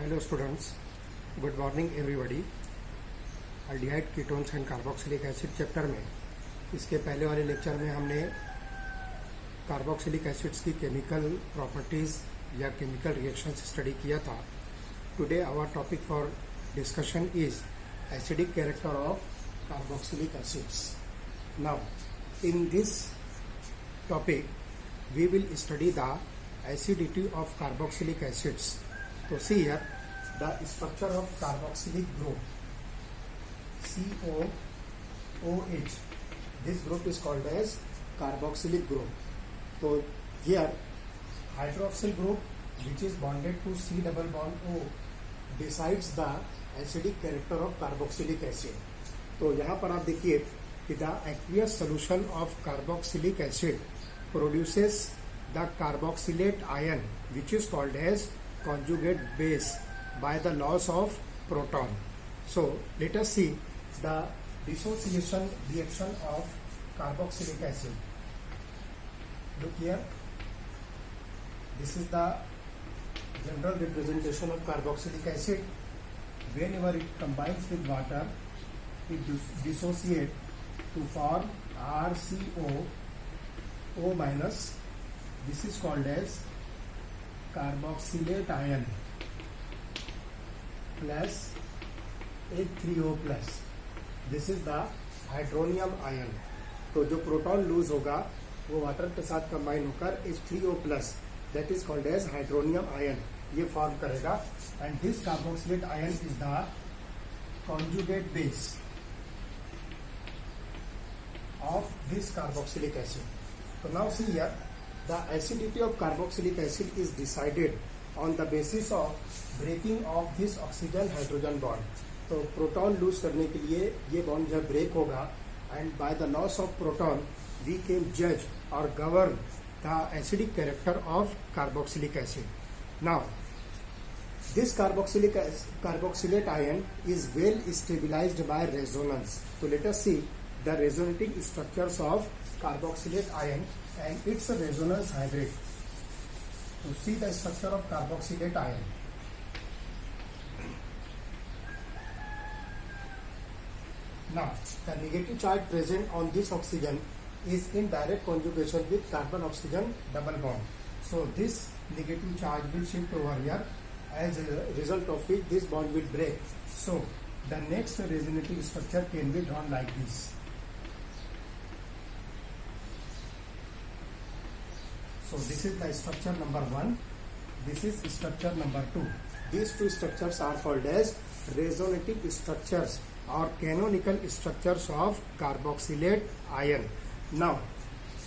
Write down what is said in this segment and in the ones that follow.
Hello students, good morning everybody. Aldehyde ketones and carboxylic acid chapter में इसके पहले वाले लेक्चर में हमने कार्बोक्सिलिक एसिड्स की केमिकल प्रॉपर्टीज या केमिकल रिएक्शंस स्टडी किया था. Today our topic for discussion is acidic character of carboxylic acids. Now in this topic we will study the acidity of carboxylic acids. So see here the structure of carboxylic group COOH. This group is called as carboxylic group. So here hydroxyl group which is bonded to C double bond O decides the acidic character of carboxylic acid. तो यहाँ पर आप देखिए कि the aqueous solution of carboxylic acid produces the carboxylate ion which is called as conjugate base by the loss of proton. So let us see the dissociation reaction of carboxylic acid. Look here, this is the general representation of carboxylic acid. Whenever it combines with water, it dissociates to form RCO O minus. This is called as carboxylate ion plus H3O plus. This is the hydronium ion. तो जो proton loose होगा वो water के साथ combine होकर H3O plus that is called as hydronium ion ये form करेगा. And this carboxylate ion is the conjugate base of this carboxylic acid. So now see here, the acidity of carboxylic acid is decided on the basis of breaking of this oxygen hydrogen bond. तो proton loose करने के लिए ये bond जब break होगा and by the loss of proton we can judge or govern the acidic character of carboxylic acid. Now this carboxylate ion is well stabilized by resonance. So let us see the resonating structures of carboxylate ion and its resonance hybrid. To see the structure of carboxylate ion. Now the negative charge present on this oxygen is in direct conjugation with carbon oxygen double bond. So this negative charge will shift over here, as a result of which this bond will break. So the next resonating structure can be drawn like this. So this is the structure number 1. This is structure number 2. These two structures are called as resonating structures or canonical structures of carboxylate ion. Now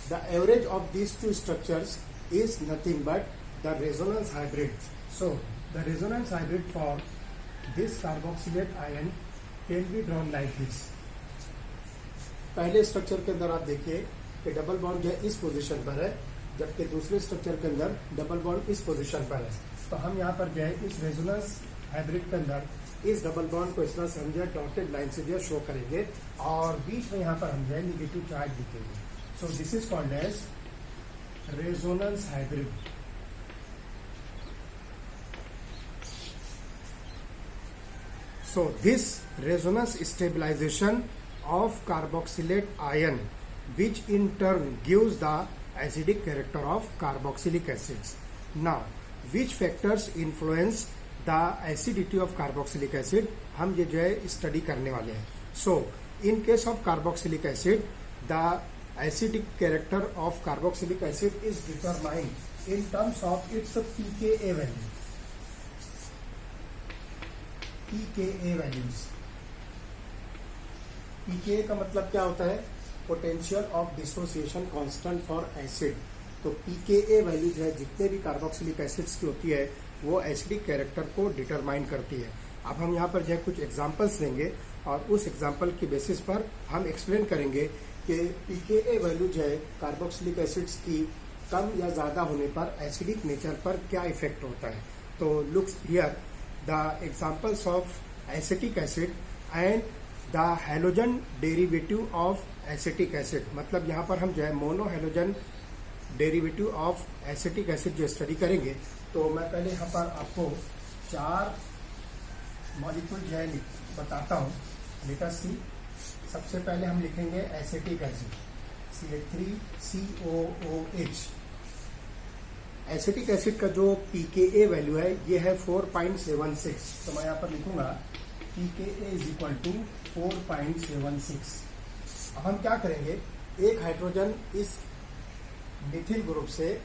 the average of these two structures is nothing but the resonance hybrid. So the resonance hybrid for this carboxylate ion can be drawn like this. पहले structure के अंदर आप देखिए कि double bond जो है इस position पर है, जबकि दूसरे स्ट्रक्चर के अंदर डबल बॉन्ड इस पोजीशन पर है. तो हम यहाँ पर जो है इस रेजोनेंस हाइब्रिड के अंदर इस डबल बॉन्ड को इस तरह से हम जो है डॉटेड लाइन से जो है शो करेंगे और बीच में यहाँ पर हम जो है निगेटिव चार्ज लिखेंगे. So this is called as resonance hybrid. So this resonance stabilization of carboxylate ion which in turn gives the acidic character of carboxylic acids. Now which factors influence the acidity of carboxylic acid हम ये जो है study करने वाले हैं. So in case of carboxylic acid the acidic character of carboxylic acid is determined in terms of its pKa value. pKa values. pKa का मतलब क्या होता है? Potential of dissociation constant for acid. तो pKa वैल्यू जो है जितने भी कार्बोक्सिलिक एसिड्स की होती है वो एसिडिक कैरेक्टर को डिटरमाइन करती है. अब हम यहाँ पर जो है कुछ एग्जांपल्स लेंगे और उस एग्जांपल की बेसिस पर हम एक्सप्लेन करेंगे कि pKa वैल्यू जो है कार्बोक्सिलिक एसिड्स की कम या ज़्यादा होने पर एसिडिक नेचर पर क्या इफेक्ट होता है. तो looks here the examples of acetic acid and the halogen derivative of acetic acid. मतलब यहाँ पर हम जो है mono halogen derivative of acetic acid जो स्टडी करेंगे. तो मैं पहले यहाँ पर आपको 4 मॉलिक्यूल जो है बताता हूँ। लेट अस सी। सबसे पहले हम लिखेंगे acetic acid CH3COOH। Acetic acid का जो pKa वैल्यू है ये है 4.76। तो मैं यहाँ पर लिखूंगा pKa इज इक्वल टू 4.76। अब हम क्या करेंगे, एक हाइड्रोजन इस मिथिल ग्रुप से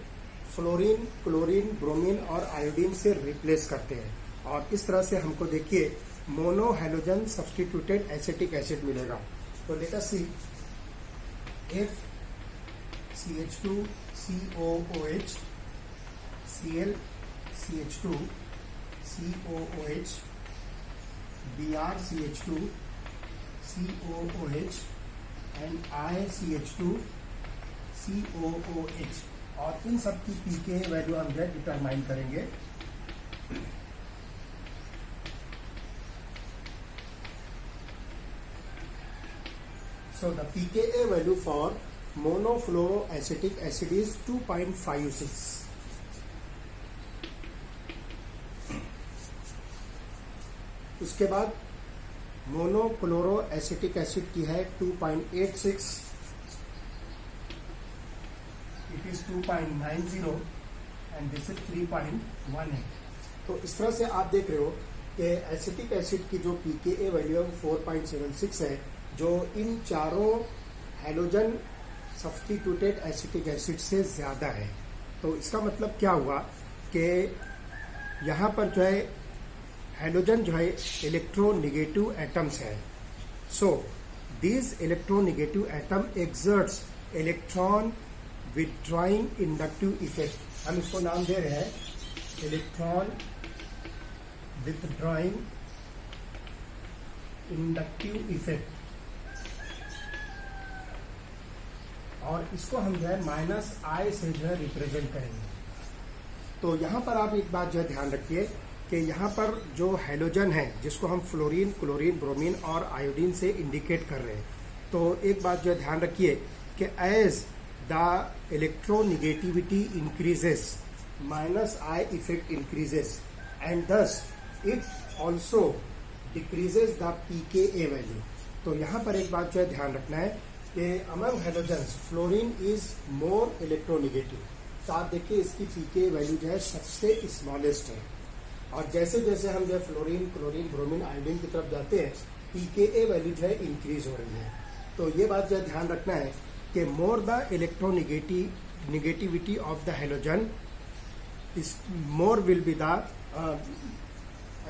फ्लोरीन, क्लोरीन, ब्रोमीन और आयोडीन से रिप्लेस करते हैं और इस तरह से हमको देखिए mono halogen substituted acetic acid मिलेगा। तो let us see. If CH2COOH Cl CH2 COOH Br CH2 COOH and ICH2 COOH और इन सब की pKa वैल्यू हम जो है डिटरमाइन करेंगे। So the pKa value for monofluoroacetic acid is 2.56. उसके बाद मोनोक्लोरोएसिटिक एसिड की है 2.86, it is 2.90 and this is 3.18। तो इस तरह से आप देख रहे हो कि एसिटिक एसिड की जो pKa वैल्यू 4.76 है, जो इन चारों हैलोजन सब्स्टिट्यूटेड एसिटिक एसिड से ज्यादा है। तो इसका मतलब क्या हुआ कि यहाँ पर जो है हैलोजन जो है इलेक्ट्रोनेगेटिव एटम्स है। So these electronegative atom exerts electron withdrawing inductive effect. हम इसको नाम दे रहे हैं इलेक्ट्रॉन विथड्रॉइंग इंडक्टिव इफेक्ट और इसको हम जो है -I से जो है रिप्रेजेंट करेंगे। तो यहां पर आप एक बात जो है ध्यान रखिए कि यहाँ पर जो हैलोजन है जिसको हम फ्लोरीन, क्लोरीन, ब्रोमीन और आयोडीन से इंडिकेट कर रहे हैं, तो एक बात जो है ध्यान रखिए कि as the electronegativity increases -I effect increases and thus it also decreases the pKa value. तो यहाँ पर एक बात जो है ध्यान रखना है कि among halogens fluorine is more electronegative. तो आप देखिए इसकी pKa वैल्यू जो है सबसे स्मॉलेस्ट है और जैसे जैसे हम जो है फ्लोरीन, क्लोरीन, ब्रोमीन, आयोडीन की तरफ जाते हैं pKa वैल्यू जो है इंक्रीज हो रही है। तो ये बात जो है ध्यान रखना है कि more the electronegativity of the halogen more will be the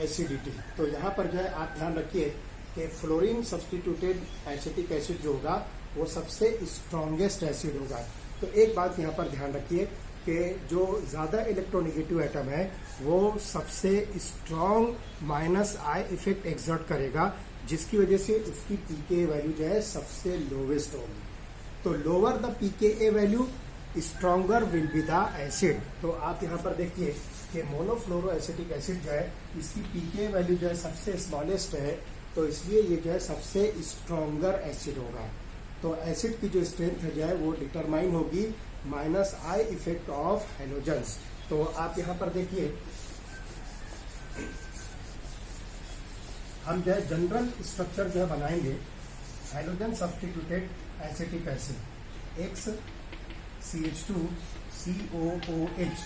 acidity. तो यहाँ पर जो है आप ध्यान रखिए कि फ्लोरीन सब्स्टिट्यूटेड एसिटिक एसिड जो होगा वो सबसे स्ट्रॉन्गेस्ट एसिड होगा। तो एक बात यहाँ पर ध्यान रखिए कि जो ज्यादा इलेक्ट्रोनेगेटिव एटम है वो सबसे स्ट्रॉन्ग -I इफेक्ट एक्सर्ट करेगा, जिसकी वजह से उसकी pKa वैल्यू जो है सबसे लोवेस्ट होगी। तो lower the pKa value stronger will be the acid. तो आप यहाँ पर देखिए कि मोनोफ्लोरोएसिटिक एसिड जो है इसकी pKa वैल्यू जो है सबसे स्मॉलेस्ट है, तो इसलिए ये जो है सबसे स्ट्रॉन्गर एसिड होगा। तो एसिड की जो स्ट्रेंथ है जो है वो डिटरमाइन होगी -I इफेक्ट ऑफ हैलोजन्स। तो आप यहाँ पर देखिए हम जो है जनरल स्ट्रक्चर जो है बनाएंगे halogen substituted acetic acid X CH2COOH।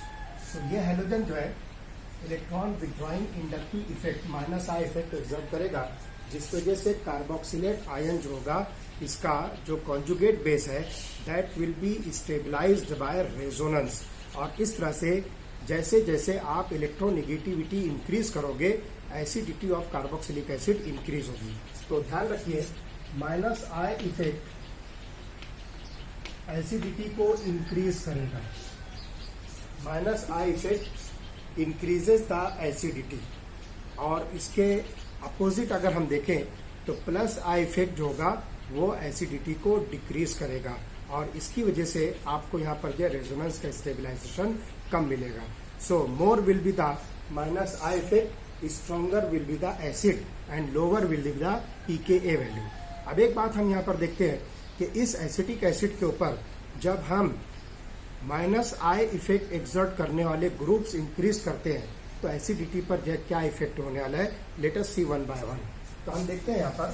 तो ये हैलोजन जो है electron withdrawing inductive effect -I effect exert करेगा, जिस वजह से कार्बोक्सिलेट आयन जो होगा इसका जो कॉन्जुगेट बेस है that will be stabilised by resonance. और इस तरह से जैसे जैसे आप इलेक्ट्रोनेगेटिविटी इंक्रीज करोगे acidity of carboxylic acid increase होगी। तो ध्यान रखिए -I इफेक्ट एसिडिटी को इंक्रीज करेगा, -I effect increases the acidity. और इसके अपोजिट अगर हम देखें तो +I इफेक्ट जो होगा वो एसिडिटी को डिक्रीज करेगा और इसकी वजह से आपको यहाँ पर जो रेजोनेंस का स्टेबलाइजेशन कम मिलेगा। So more will be the -I effect, stronger will be the acid and lower will be the pKa value. अब एक बात हम यहाँ पर देखते हैं कि इस एसिटिक एसिड के ऊपर जब हम -I इफेक्ट एक्सर्ट करने वाले ग्रुप्स इंक्रीज करते हैं तो एसिडिटी पर जो है क्या इफेक्ट होने वाला है, let us see one by one. तो हम देखते हैं यहाँ पर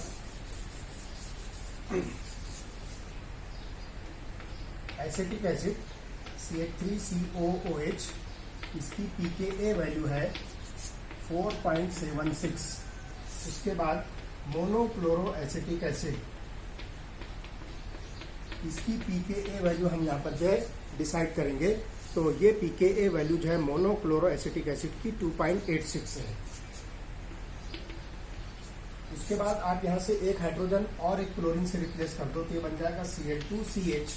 एसिटिक एसिड CH3COOH, इसकी pKa वैल्यू है 4.76। उसके बाद मोनोक्लोरो एसिटिक एसिड, इसकी pKa वैल्यू हम यहाँ पर जो है डिसाइड करेंगे। तो ये pKa वैल्यू जो है मोनोक्लोरो एसिटिक एसिड की 2.86 है। उसके बाद आप यहाँ से एक हाइड्रोजन और एक क्लोरीन से रिप्लेस कर दो तो ये बन जाएगा Cl2CH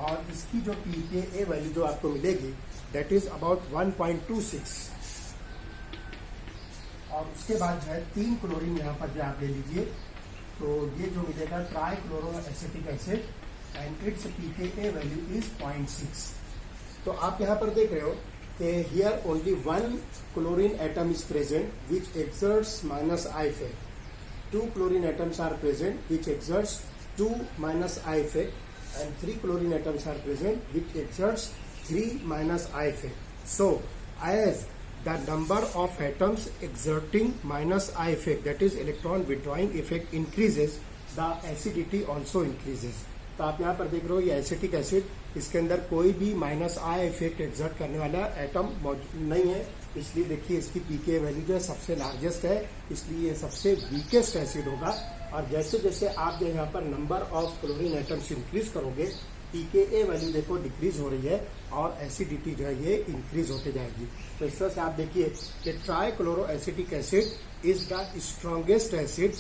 और इसकी जो pKa वैल्यू जो आपको मिलेगी दैट इज अबाउट 1.26। और उसके बाद जो है 3 क्लोरीन यहाँ पर जो आप ले लीजिए तो ये जो मिलेगा trichloro acetic acid and it's pKa value is 0.6। तो आप यहाँ पर देख रहे हो कि here only 1 chlorine atom is present which exerts minus I effect, 2 chlorine atoms are present which exerts 2 minus I effect, and 3 chlorine atoms are present which exerts 3 minus I effect. So as the number of atoms exerting minus I effect, that is electron withdrawing effect, increases, the acidity also increases. तो आप यहाँ पर देख रहे हो ये acetic acid, इसके अंदर कोई भी माइनस आई इफेक्ट एक्सर्ट करने वाला एटम नहीं है, इसलिए देखिए इसकी pKa वैल्यू जो है सबसे लार्जेस्ट है, इसलिए ये सबसे वीकेस्ट एसिड होगा। और जैसे जैसे आप जो यहाँ पर number of chlorine atoms increase करोगे pKa वैल्यू देखो डिक्रीज हो रही है और एसिडिटी जो है ये इंक्रीज होते जाएगी। तो इस तरह से आप देखिए कि trichloro acetic acid is the strongest acid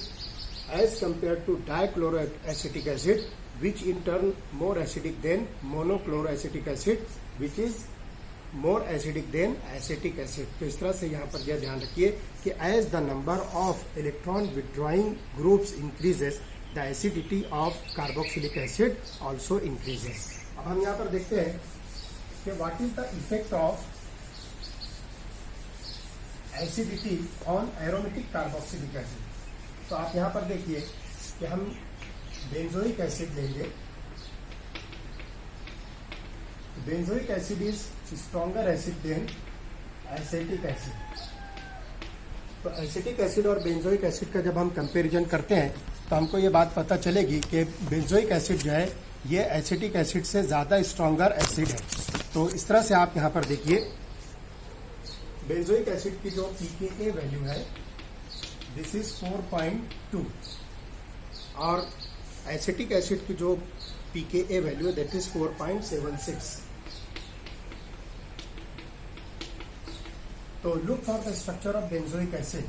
as compare to dichloro acetic acid, which in turn more acidic than monochloroacetic acid, which is more acidic than acetic acid. तो इस तरह से यहाँ पर यह ध्यान रखिए कि as the number of electron withdrawing groups increases, the acidity of carboxylic acid also increases. अब हम यहाँ पर देखते हैं कि what is the effect of acidity on aromatic carboxylic acid. तो आप यहाँ पर देखिए कि हम बेंजोइक एसिड लेंगे। Benzoic acid is stronger acid than acetic acid. तो एसिटिक एसिड और बेंजोइक एसिड का जब हम कंपैरिजन करते हैं तो हमको ये बात पता चलेगी कि बेंजोइक एसिड जो है ये एसिटिक एसिड से ज्यादा स्ट्रॉन्गर एसिड है। तो इस तरह से आप यहाँ पर देखिए बेंजोइक एसिड की जो pKa वैल्यू है दिस इज 4.2 और एसिटिक एसिड की जो pKa वैल्यू है दैट इज 4.76। तो look for the structure of benzoic acid,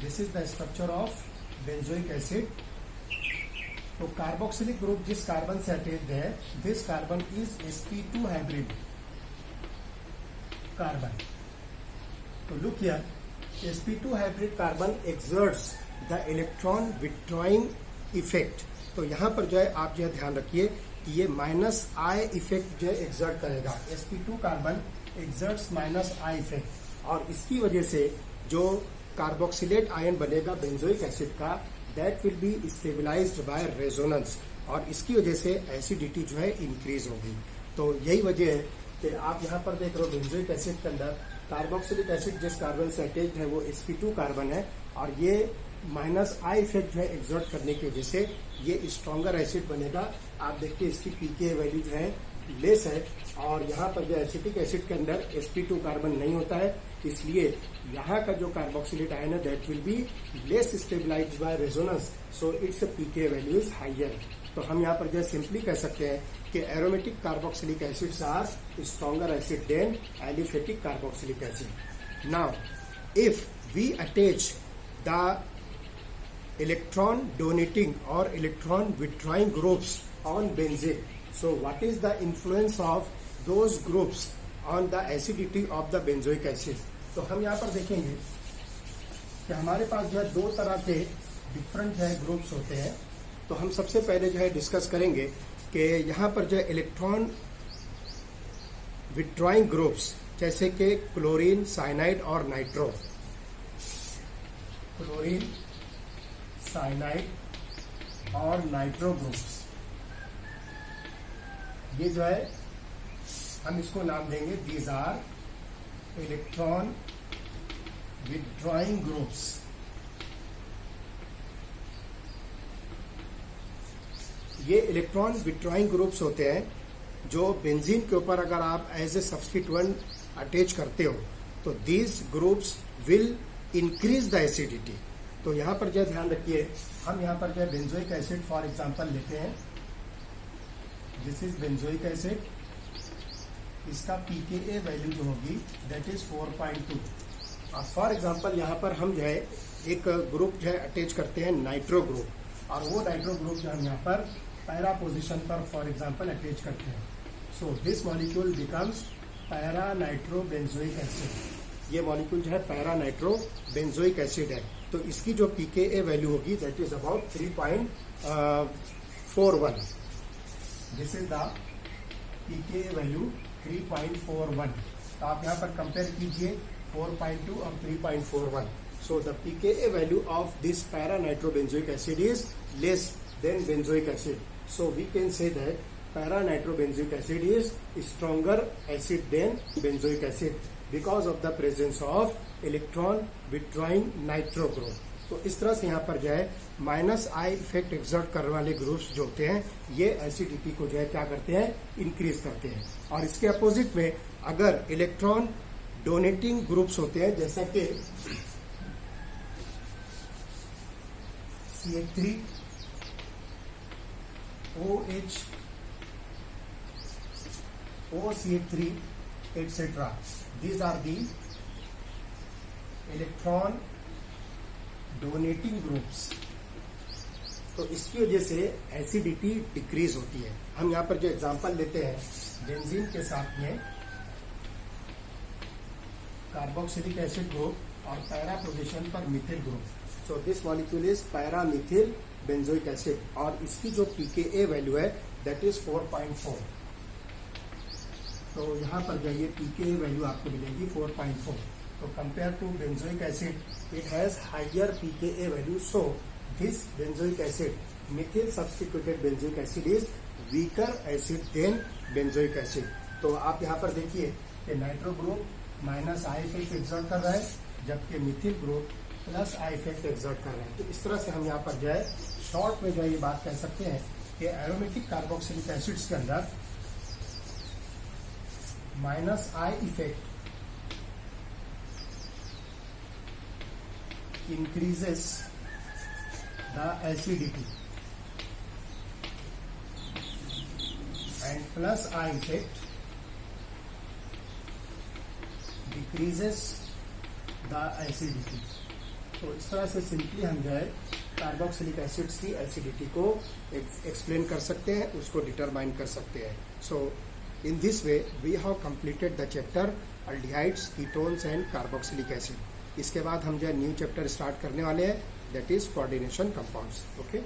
this is the structure of benzoic acid. तो कार्बोक्सिलिक ग्रुप जिस कार्बन से अटैच्ड है this carbon is sp2 hybrid carbon. तो look here sp2 hybrid carbon exerts the electron withdrawing effect. तो यहाँ पर जो है आप जो है ध्यान रखिए कि ये माइनस आई इफेक्ट जो है एक्सर्ट करेगा, sp2 carbon exerts minus I effect और इसकी वजह से जो कार्बोक्सिलेट आयन बनेगा बेंजोइक एसिड का that will be stabilised by resonance और इसकी वजह से एसिडिटी जो है इंक्रीज होगी। तो यही वजह है कि आप यहाँ पर देख रहे हो बेंजोइक एसिड के अंदर कार्बोक्सिलिक एसिड जिस कार्बन से अटैच्ड है वो sp2 कार्बन है और ये माइनस आई इफेक्ट जो है एक्सर्ट करने की वजह से ये स्ट्रॉन्गर एसिड बनेगा। आप देखिए इसकी pKa वैल्यू जो है लेस है और यहाँ पर जो एसिटिक एसिड के अंदर sp2 कार्बन नहीं होता है, इसलिए यहाँ का जो कार्बोक्सिलेट आयन है that will be less stabilised by resonance, so it's pKa value is higher. तो हम यहाँ पर जो सिंपली कह सकते हैं कि aromatic carboxylic acids are stronger acid than aliphatic carboxylic acid. Now if we attach the electron donating or electron withdrawing groups on benzene, so what is the influence of those groups on the acidity of the benzoic acid? तो हम यहाँ पर देखेंगे कि हमारे पास जो है दो तरह के डिफरेंट जो है ग्रुप्स होते हैं। तो हम सबसे पहले जो है डिस्कस करेंगे कि यहाँ पर जो है इलेक्ट्रॉन विथड्रॉइंग ग्रुप्स जैसे कि क्लोरीन, साइनाइड और नाइट्रो। क्लोरीन, साइनाइड और नाइट्रो ग्रुप्स ये जो है हम इसको नाम देंगे these are electron withdrawing groups. ये इलेक्ट्रॉन विथड्रॉइंग ग्रुप्स होते हैं जो बेंजीन के ऊपर अगर आप एज ए सब्स्टिट्यूएंट अटैच करते हो तो these groups will increase the acidity. तो यहाँ पर जो ध्यान रखिए, हम यहाँ पर जो बेंजोइक एसिड फॉर एग्जांपल लेते हैं, दिस इज बेंजोइक एसिड, इसका pKa वैल्यू जो होगी दैट इज 4.2। फॉर एग्जांपल यहाँ पर हम जो है एक ग्रुप जो है अटैच करते हैं नाइट्रो ग्रुप, और वो नाइट्रो ग्रुप जो हम यहाँ पर पैरा पोजिशन पर फॉर एग्जांपल अटैच करते हैं। So this molecule becomes para nitro benzoic acid. ये मॉलिक्यूल जो है पैरा नाइट्रो बेंजोइक एसिड है। तो इसकी जो pKa वैल्यू होगी that is about 3.41। This is the pKa value 3.41। तो आप यहाँ पर कंपेयर कीजिए 4.2 और 3.41। So the pKa value of this para-nitrobenzoic acid is less than benzoic acid. So we can say that para-nitrobenzoic acid is stronger acid than benzoic acid because of the presence of electron withdrawing nitro group. तो इस तरह से यहाँ पर जो है minus I effect exert करने वाले ग्रुप्स जो होते हैं ये एसिडिटी को जो है क्या करते हैं, इंक्रीज करते हैं। और इसके अपोजिट में अगर इलेक्ट्रॉन डोनेटिंग ग्रुप्स होते हैं जैसा कि CH3, OH, OCH3, etc. These are the electron donating groups. तो इसकी वजह से एसिडिटी डिक्रीज होती है। हम यहाँ पर जो एग्जांपल लेते हैं बेंजीन के साथ में कार्बोक्सिलिक एसिड ग्रुप और पैरा पोजीशन पर methyl group. So this molecule is para Mithil benzoic acid, और इसकी जो pKa वैल्यू है दैट इज 4.4। तो यहाँ पर जाइए pKa वैल्यू आपको मिलेगी 4.4। तो compare to benzoic acid it has higher pKa value. So this benzoic acid methyl substituted benzoic acid is weaker acid than benzoic acid. तो आप यहाँ पर देखिए कि nitro group minus I effect exert कर रहा है जबकि methyl group plus I effect exert कर रहे हैं। तो इस तरह से हम यहाँ पर जो है शॉर्ट में जो ये बात कह सकते हैं कि एरोमेटिक कार्बोक्सिलिक एसिड्स के अंदर minus I effect increases the acidity and plus I effect decreases the acidity. तो इस तरह से सिंपली हम जो है कार्बोक्सिलिक एसिड्स की एसिडिटी को एक्सप्लेन कर सकते हैं, उसको डिटरमाइन कर सकते हैं। So in this way we have completed the chapter aldehydes, ketones and carboxylic acid. इसके बाद हम जो है न्यू चैप्टर स्टार्ट करने वाले हैं that is coordination compounds. Okay.